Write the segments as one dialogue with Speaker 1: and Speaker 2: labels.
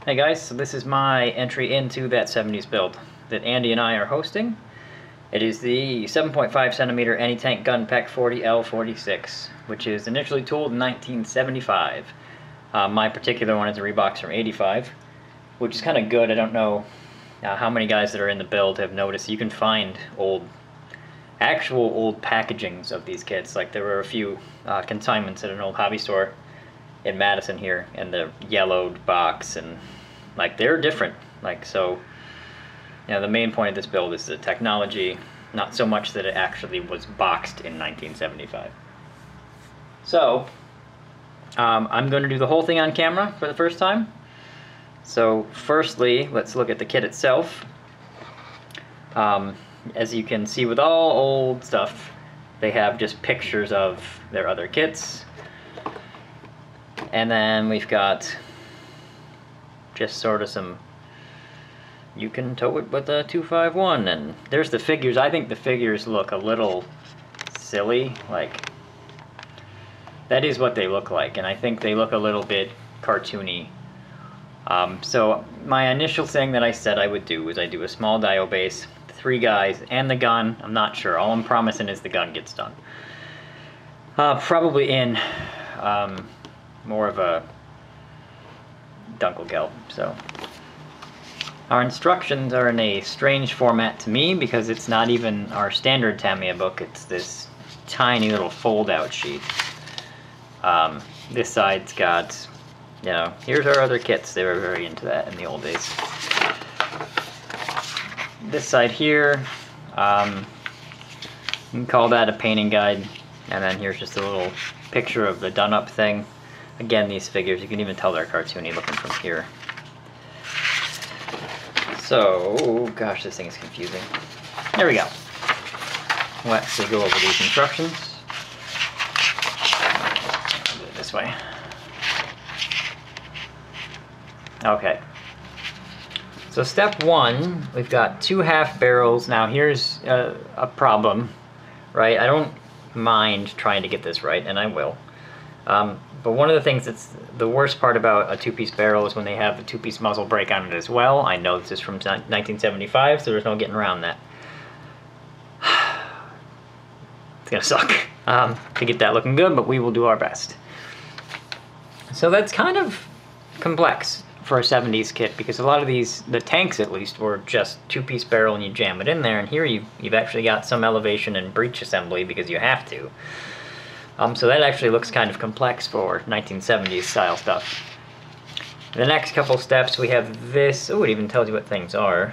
Speaker 1: Hey guys, so this is my entry into that 70s build that Andy and I are hosting. It is the 7.5 centimeter anti-tank gun Pak 40 L46, which is initially tooled in 1975. My particular one is a Reeboks from 85, which is kind of good. I don't know how many guys that are in the build have noticed you can find actual old packagings of these kits. Like there were a few consignments at an old hobby store in Madison here, and the yellowed box, and like they're different. Like, so the main point of this build is the technology, not so much that it actually was boxed in 1975. So I'm going to do the whole thing on camera for the first time. So firstly, let's look at the kit itself. As you can see with all old stuff, they have just pictures of their other kits. And then we've got just sort of some, you can tow it with a 251, and there's the figures. I think the figures look a little silly, like that is what they look like, and I think they look a little bit cartoony. So my initial thing that I said I would do is I do a small dio base, 3 guys, and the gun. I'm not sure. All I'm promising is the gun gets done. Probably in more of a Dunkelgelb. So our instructions are in a strange format to me because it's not even our standard Tamiya book. It's this tiny little fold-out sheet. This side's got, here's our other kits. They were very into that in the old days. This side here, you can call that a painting guide. And then here's just a little picture of the done-up thing. Again, these figures, you can even tell they're cartoony looking from here. So, oh gosh, this thing is confusing. There we go. Let's go over these instructions. I'll do it this way. Okay. So step 1, we've got 2 half barrels. Now here's a problem, right? I don't mind trying to get this right, and I will. But one of the things that's the worst part about a 2-piece barrel is when they have a 2-piece muzzle brake on it as well. I know this is from 1975, so there's no getting around that. It's gonna suck to get that looking good, but we will do our best. So that's kind of complex for a 70s kit, because a lot of these, the tanks at least, were just 2-piece barrel and you jam it in there, and here you've actually got some elevation and breech assembly because you have to. So that actually looks kind of complex for 1970s style stuff. The next couple steps, we have this. Oh, it even tells you what things are.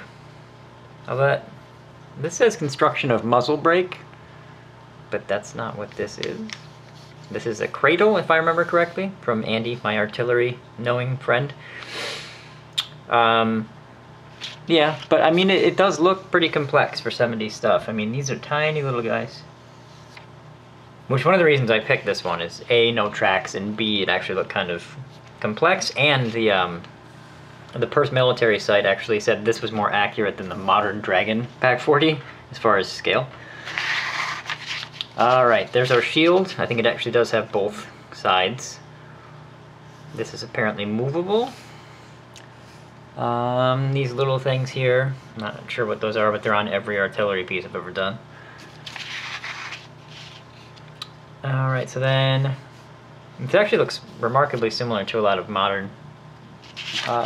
Speaker 1: This says construction of muzzle brake, but that's not what this is. This is a cradle, if I remember correctly, from Andy, my artillery knowing friend. Yeah, but I mean, it does look pretty complex for 70s stuff. I mean, these are tiny little guys. Which, one of the reasons I picked this one is A, no tracks, and B, it actually looked kind of complex, and the Perth military site actually said this was more accurate than the modern Dragon Pak 40 as far as scale. Alright, there's our shield. I think it actually does have both sides. This is apparently movable. These little things here, I'm not sure what those are, but they're on every artillery piece I've ever done. Alright, so then it actually looks remarkably similar to a lot of modern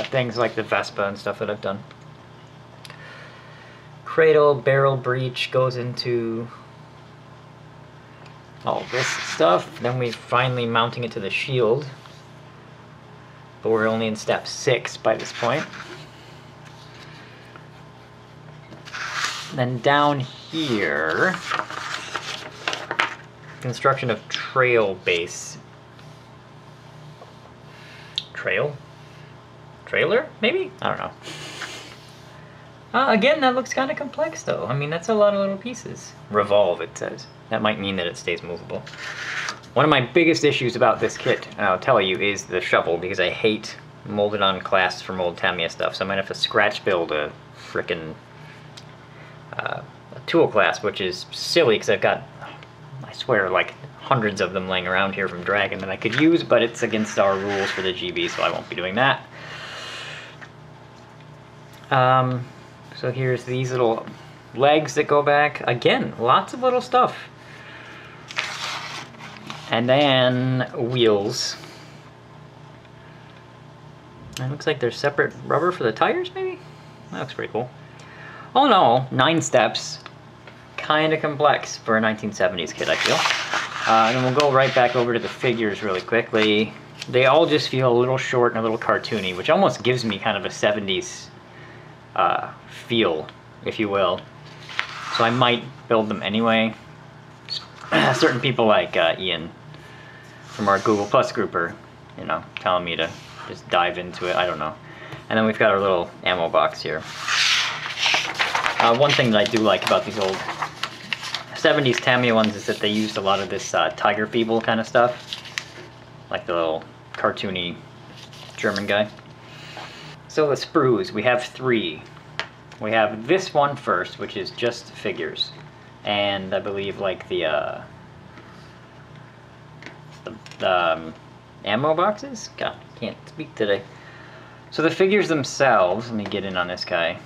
Speaker 1: things like the Vespa and stuff that I've done. Cradle, barrel breech goes into all this stuff. Then we're finally mounting it to the shield. But we're only in step 6 by this point. Then down here, construction of trail base. Trailer, maybe? I don't know. Again, that looks kind of complex though. I mean, that's a lot of little pieces. Revolve, it says. That might mean that it stays movable. One of my biggest issues about this kit, I'll tell you, is the shovel, because I hate molded on clasps from old Tamiya stuff, so I might have to scratch build a frickin' a tool clasp, which is silly because I've got, I swear, like hundreds of them laying around here from Dragon that I could use, but it's against our rules for the GB, so I won't be doing that. So here's these little legs that go back. Again, lots of little stuff. And then wheels. It looks like there's separate rubber for the tires, maybe? That looks pretty cool. All in all, 9 steps. Kind of complex for a 1970s kit, I feel. And then we'll go right back over to the figures really quickly. They all just feel a little short and a little cartoony, which almost gives me kind of a 70s feel, if you will. So I might build them anyway. Certain people like Ian from our Google Plus group are, you know, telling me to just dive into it. I don't know. And then we've got our little ammo box here. One thing that I do like about these old 70s Tamiya ones is that they used a lot of this tiger feeble kind of stuff. Like the little cartoony German guy. So the sprues, we have 3. We have this one first, which is just figures. And I believe like the ammo boxes? God, can't speak today. So the figures themselves, let me get in on this guy.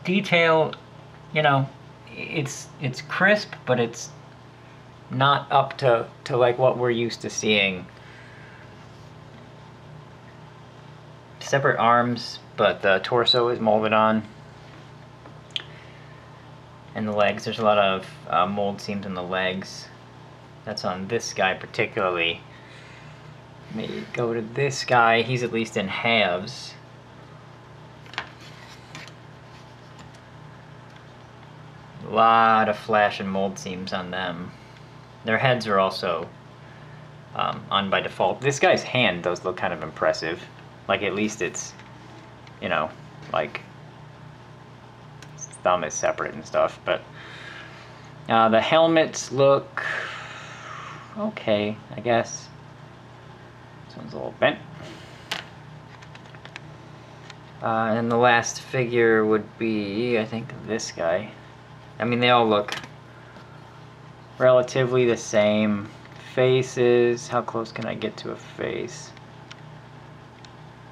Speaker 1: Detail, you know, it's crisp, but it's not up to like what we're used to seeing. Separate arms, but the torso is molded on. And the legs, there's a lot of mold seams in the legs. That's on this guy particularly. Maybe go to this guy, he's at least in halves. A lot of flash and mold seams on them. Their heads are also on by default. This guy's hand does look kind of impressive. Like at least it's, you know, like his thumb is separate and stuff. But the helmets look okay, I guess. This one's a little bent. And the last figure would be, I think, this guy. I mean, they all look relatively the same. Faces, how close can I get to a face?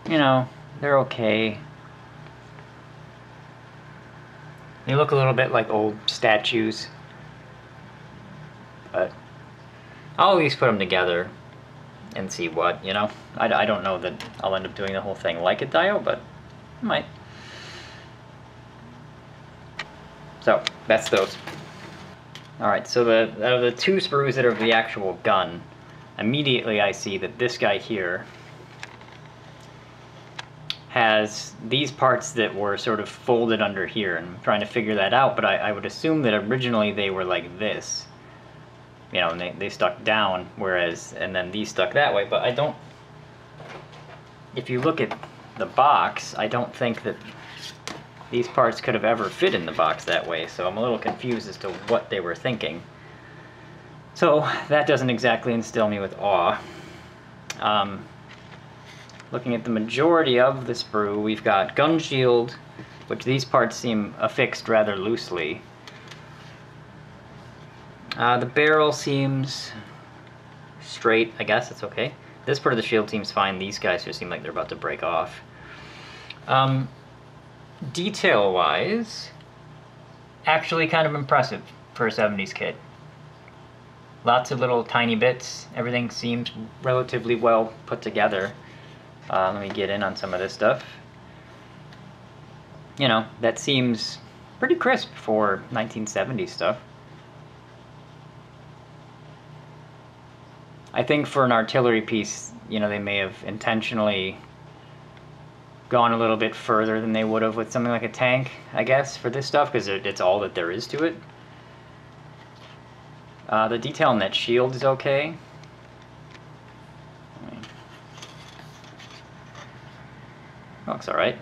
Speaker 1: You know, they're okay. They look a little bit like old statues. But I'll at least put them together and see what, you know. I don't know that I'll end up doing the whole thing like a dio, but I might. So, that's those. Alright, so the 2 sprues that are the actual gun, immediately I see that this guy here has these parts that were sort of folded under here, and I'm trying to figure that out, but I would assume that originally they were like this. You know, and they stuck down, whereas, and then these stuck that way, but I don't, if you look at the box, I don't think that these parts could have ever fit in the box that way, so I'm a little confused as to what they were thinking. So that doesn't exactly instill me with awe. Looking at the majority of the sprue, we've got gun shield, which these parts seem affixed rather loosely. The barrel seems straight, I guess it's okay. This part of the shield seems fine, these guys just seem like they're about to break off. Detail-wise, actually kind of impressive for a 70s kit. Lots of little tiny bits, everything seems relatively well put together. Let me get in on some of this stuff. You know, that seems pretty crisp for 1970s stuff. I think for an artillery piece, you know, they may have intentionally gone a little bit further than they would have with something like a tank, I guess, for this stuff, because it's all that there is to it. The detail on that shield is okay. Looks alright.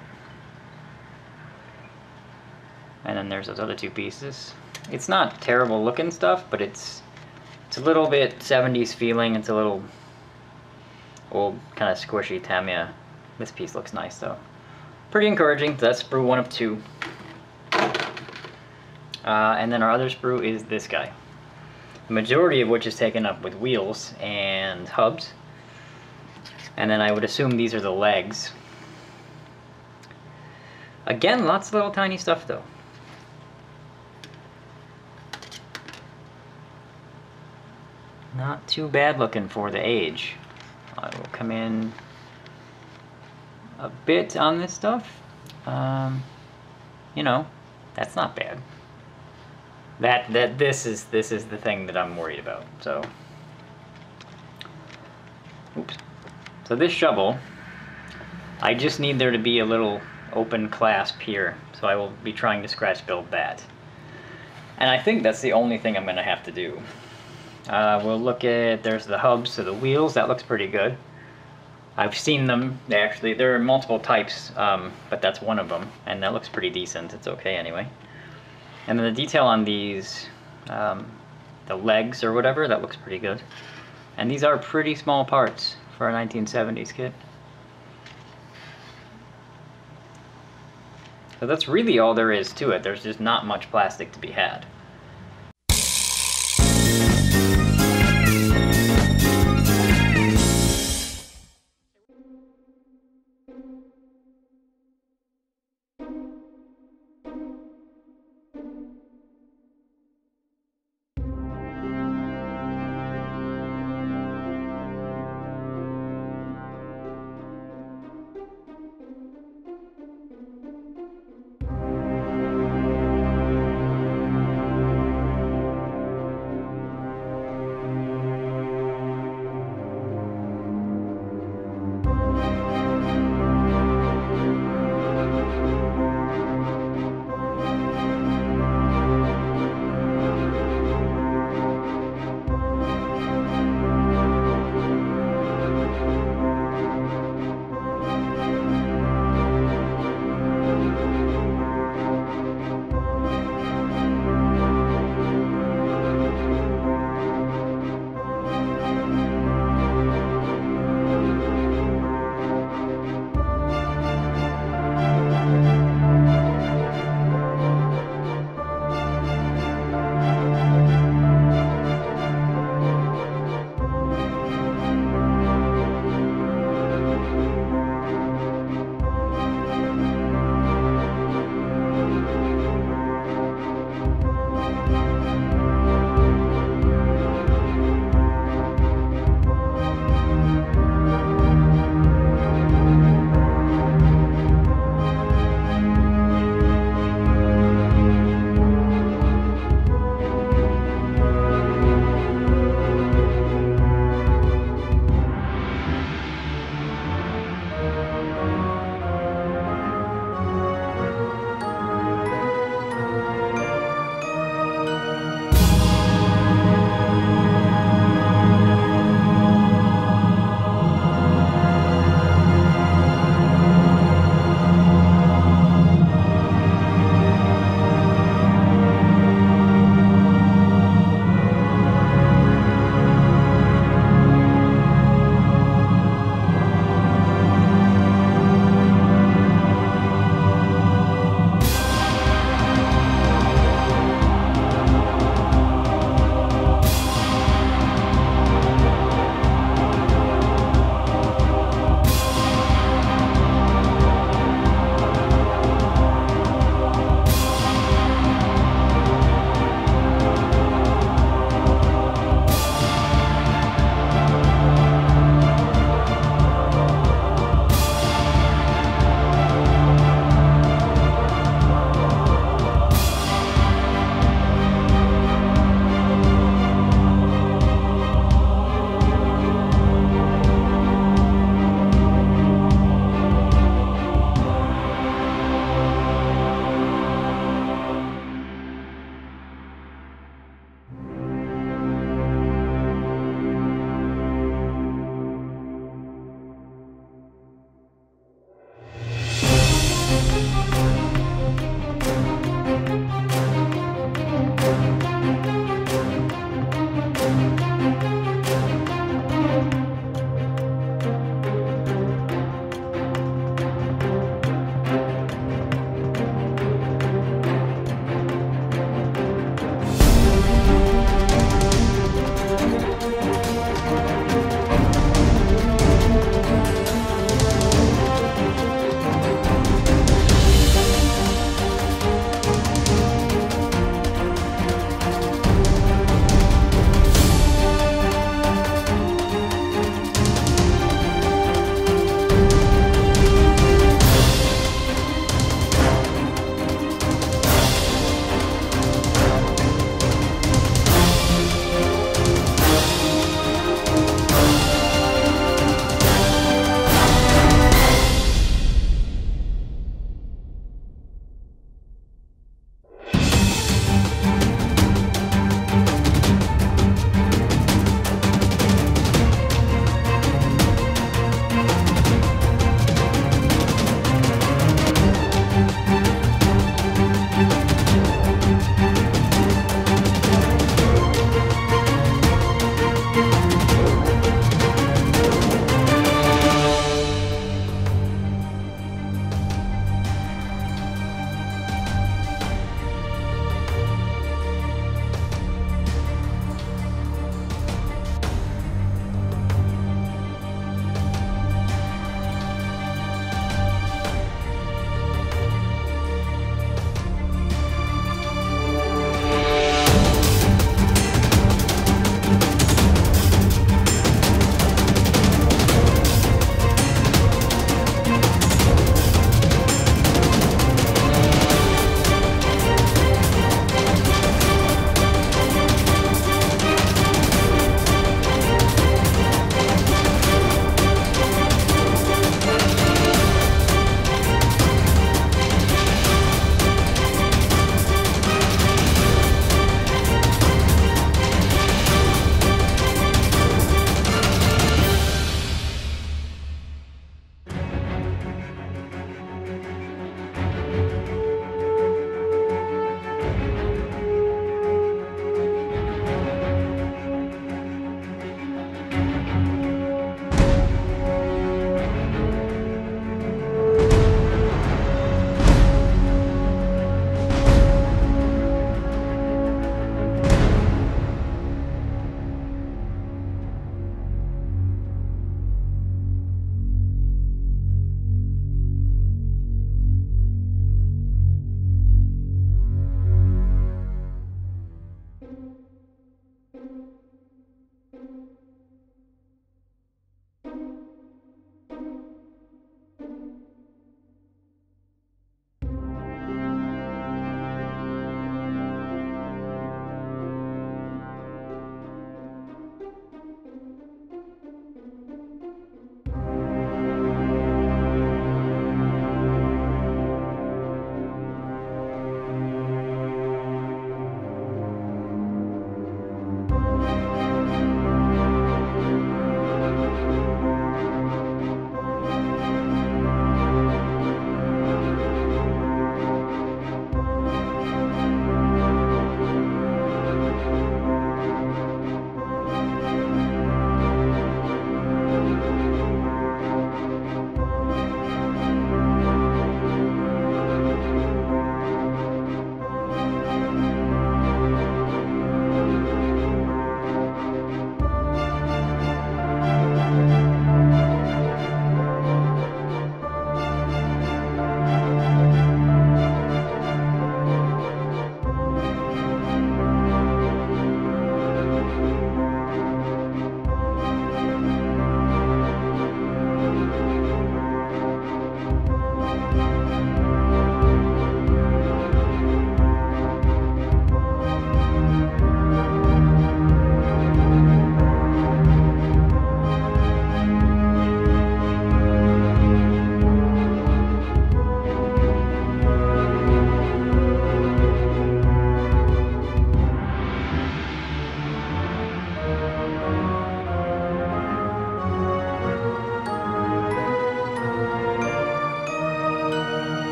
Speaker 1: And then there's those other 2 pieces. It's not terrible looking stuff, but it's a little bit 70s feeling. It's a little old, kind of squishy Tamiya. This piece looks nice though. Pretty encouraging. That's sprue 1 of 2. And then our other sprue is this guy. The majority of which is taken up with wheels and hubs. And then I would assume these are the legs. Again, lots of little tiny stuff though. Not too bad looking for the age. I will come in a bit on this stuff. You know, that's not bad. This is the thing that I'm worried about. So, oops. So this shovel, I just need there to be a little open clasp here. So I will be trying to scratch build that. And I think that's the only thing I'm going to have to do. We'll look at, there's the hubs to the wheels. That looks pretty good. I've seen them. There are multiple types, but that's one of them, and that looks pretty decent. It's okay anyway. And then the detail on these, the legs or whatever, that looks pretty good. And these are pretty small parts for a 1970s kit. So that's really all there is to it. There's just not much plastic to be had.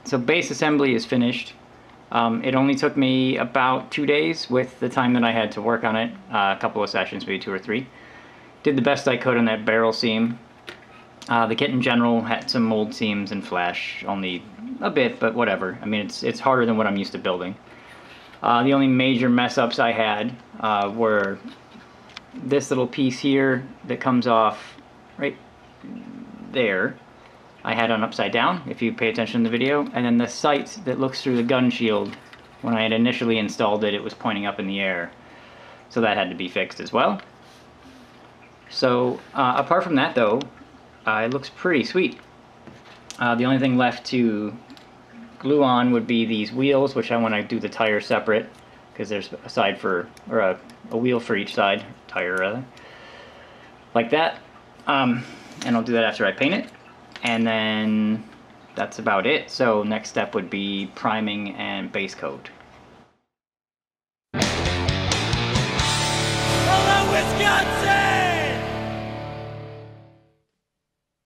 Speaker 1: So base assembly is finished. It only took me about 2 days with the time that I had to work on it, a couple of sessions, maybe 2 or 3. Did the best I could on that barrel seam. The kit in general had some mold seams and flash, only a bit, but whatever. I mean, it's harder than what I'm used to building. The only major mess-ups I had were this little piece here that comes off right there. I had on upside down, if you pay attention to the video, and then the sight that looks through the gun shield, when I had initially installed it, it was pointing up in the air. So that had to be fixed as well. So apart from that though, it looks pretty sweet. The only thing left to glue on would be these wheels, which I want to do the tire separate, because there's a side for, or a wheel for each side, tire rather, like that. And I'll do that after I paint it. And then that's about it. So next step would be priming and base coat.
Speaker 2: Hello, Wisconsin!